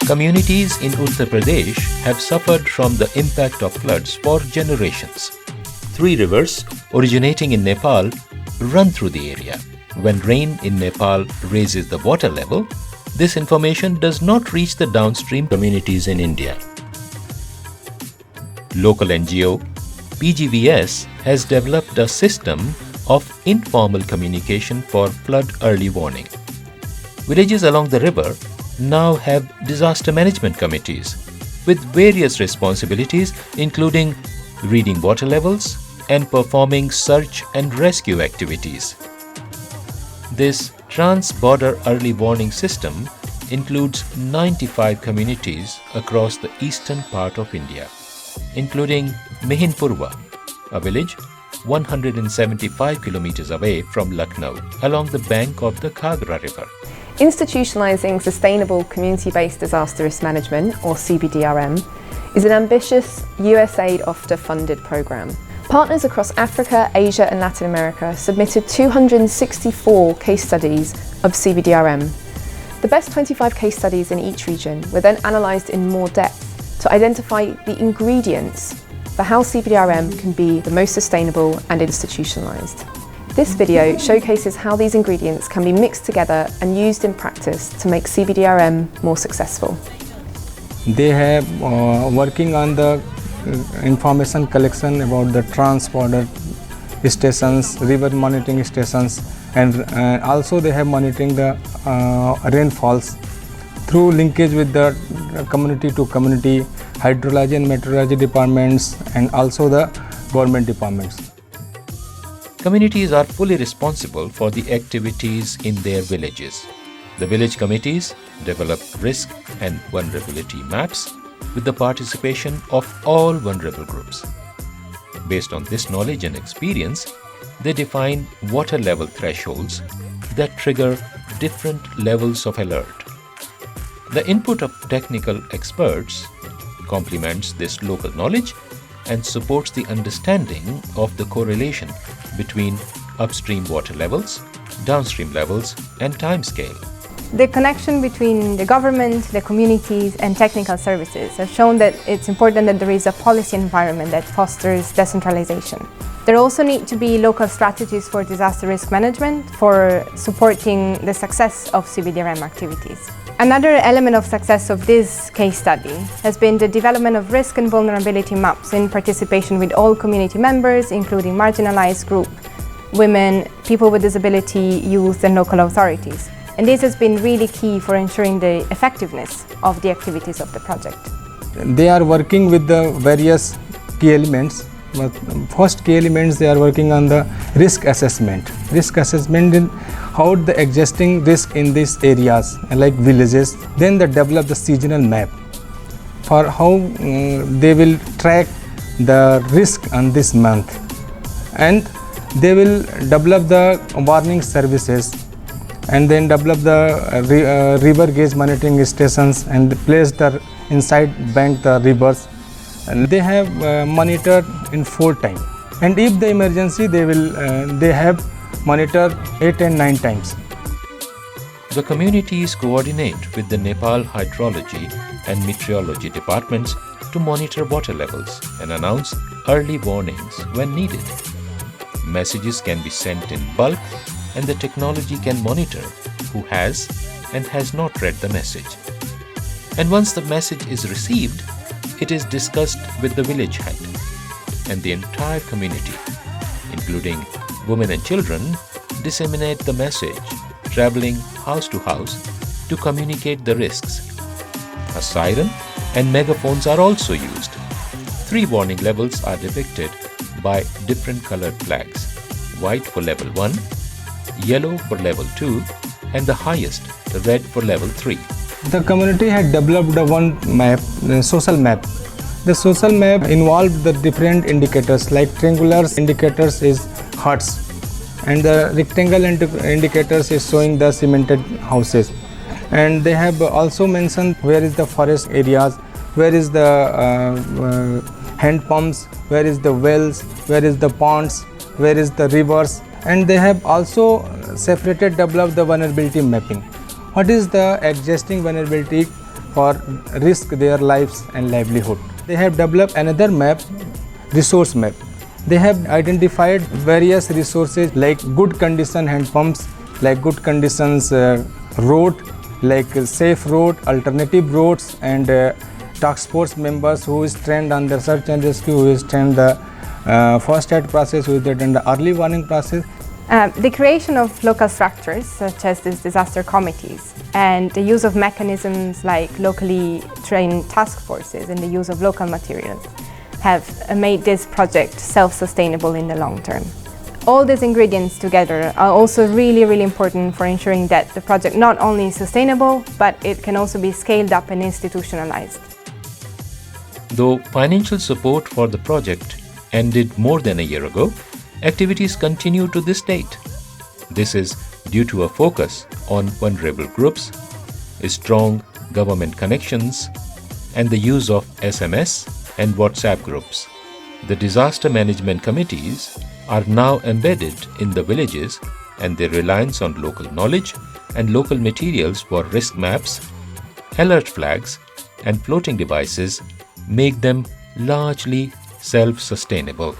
Communities in Uttar Pradesh have suffered from the impact of floods for generations. 3 rivers originating in Nepal run through the area. When rain in Nepal raises the water level, this information does not reach the downstream communities in India. Local NGO PgvS has developed a system of informal communication for flood early warning. Villages along the river now have disaster management committees with various responsibilities, including reading water levels and performing search and rescue activities. This trans-border early warning system includes 95 communities across the eastern part of India, including Mehinpurwa, a village 175 kilometers away from Lucknow along the bank of the Ghagra River. Institutionalizing sustainable community-based disaster risk management, or CBDRM, is an ambitious USAID OFTA-funded program. Partners across Africa, Asia and Latin America submitted 264 case studies of CBDRM. The best 25 case studies in each region were then analysed in more depth to identify the ingredients for how CBDRM can be the most sustainable and institutionalised. This video showcases how these ingredients can be mixed together and used in practice to make CBDRM more successful. They have working on the information collection about the trans-border stations, river monitoring stations, and also they have monitoring the rainfalls through linkage with the community to community, hydrology and meteorology departments, and also the government departments. Communities are fully responsible for the activities in their villages. The village committees develop risk and vulnerability maps with the participation of all vulnerable groups. Based on this knowledge and experience, they define water level thresholds that trigger different levels of alert. The input of technical experts complements this local knowledge and supports the understanding of the correlation between upstream water levels, downstream levels, and timescale. The connection between the government, the communities and technical services have shown that it's important that there is a policy environment that fosters decentralization. There also need to be local strategies for disaster risk management for supporting the success of CBDRM activities. Another element of success of this case study has been the development of risk and vulnerability maps in participation with all community members, including marginalized groups, women, people with disability, youth and local authorities. And this has been really key for ensuring the effectiveness of the activities of the project. They are working with the various key elements. First key elements, they are working on the risk assessment. Risk assessment in how the existing risk in these areas like villages. Then they develop the seasonal map for how they will track the risk on this month, and they will develop the warning services and then develop the river gauge monitoring stations and place the inside bank the rivers. And they have monitored in 4 times, and if the emergency they have monitored 8 and 9 times. The communities coordinate with the Nepal hydrology and meteorology departments to monitor water levels and announce early warnings when needed. Messages can be sent in bulk, and the technology can monitor who has and has not read the message. And once the message is received, it is discussed with the village head, and the entire community, including women and children, disseminate the message, traveling house to house to communicate the risks. A siren and megaphones are also used. 3 warning levels are depicted by different colored flags: white for level 1, yellow for level 2, and the highest, the red for level 3. The community had developed one map, social map. The social map involved the different indicators, like triangular indicators is huts, and the rectangle indicators is showing the cemented houses. And they have also mentioned where is the forest areas, where is the hand pumps, where is the wells, where is the ponds, where is the rivers. And they have also separated, developed the vulnerability mapping. What is the existing vulnerability for risk their lives and livelihood. They have developed another map, resource map. They have identified various resources like good condition hand pumps, like good conditions road, like safe road, alternative roads, and task force members who is trained on the search and rescue, who is trained the first aid process, who is trained the early warning process. The creation of local structures such as these disaster committees and the use of mechanisms like locally trained task forces and the use of local materials have made this project self-sustainable in the long term. All these ingredients together are also really important for ensuring that the project not only is sustainable, but it can also be scaled up and institutionalized. Though financial support for the project ended more than a year ago, activities continue to this date. This is due to a focus on vulnerable groups, strong government connections, and the use of SMS and WhatsApp groups. The disaster management committees are now embedded in the villages, and their reliance on local knowledge and local materials for risk maps, alert flags, and floating devices make them largely self-sustainable.